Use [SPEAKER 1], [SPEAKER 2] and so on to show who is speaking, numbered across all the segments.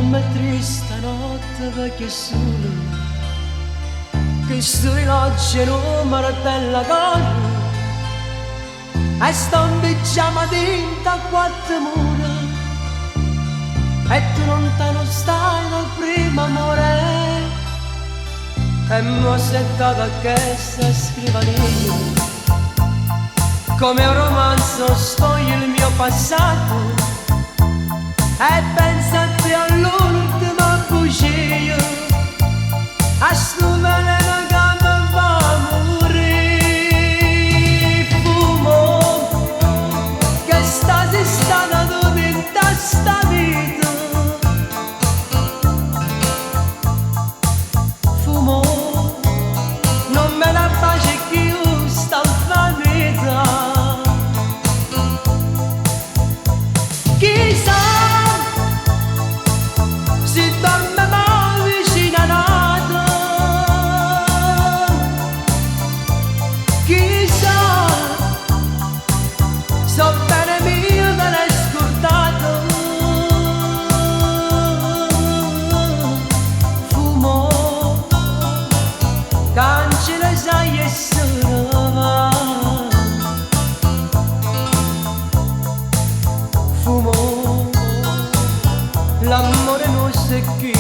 [SPEAKER 1] m'è triste notte perché solo che sui oggi non mi rotella coro e sto in pigiama dentro a quattro mura e tu lontano stai dal primo amore e mo' settato a questa scrivania come un romanzo sfoglia il mio passato e pensate all'ultima bugia a sto veleno che mi fa morire. Fumo che stasi stata tutta in sta vita, fumo non me la pace più sta vanità. Chissà si dorme mai vicino a nata, chissà, so bene mio me l'hai scordato. Fumo, cancella sai e sono va. Fumo, l'amore non si chissà.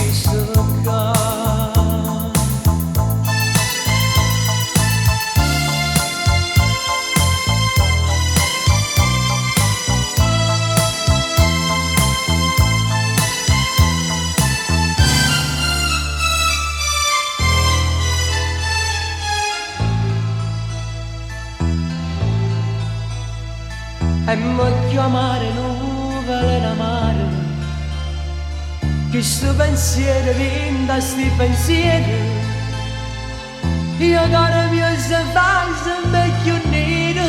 [SPEAKER 1] E mo' chiamare nuvole l'amaro che sto pensiero vinta sti pensieri io caro mio se fai sempre più nero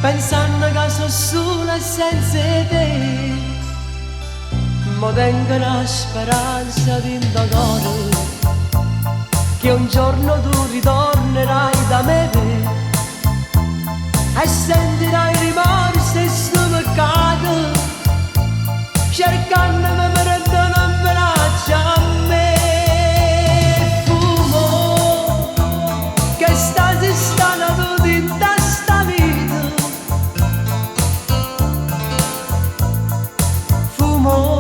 [SPEAKER 1] pensando che sono sola senza te mo' tengo la speranza dentro cuore che un giorno tu ritornerai da me e sentirai rimorso e sto peccato cercandomi per dare un braccio a me. Fumo che stasi stata tutta in sta vita, fumo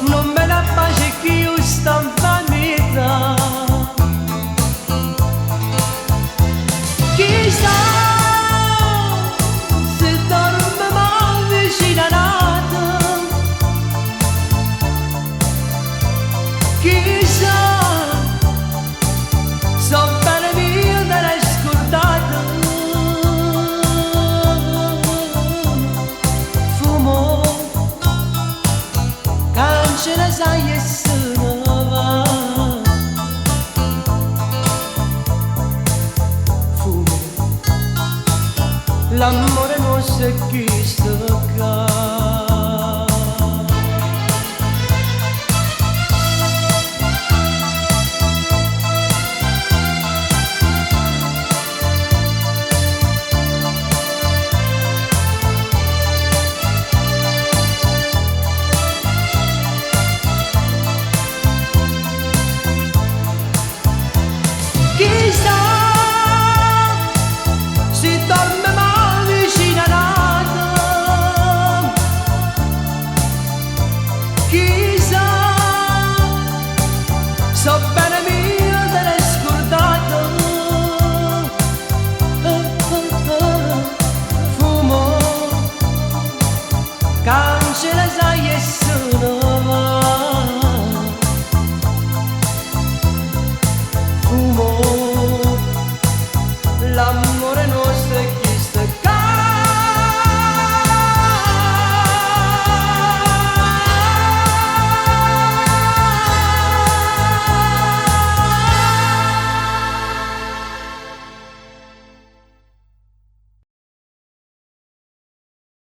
[SPEAKER 1] non me la pace che io sto in vanità. Chissà chissà, so bene mio me l'hai scordato. Fumo, cancella sai e sono va. Fumo, l'amore non si chissà.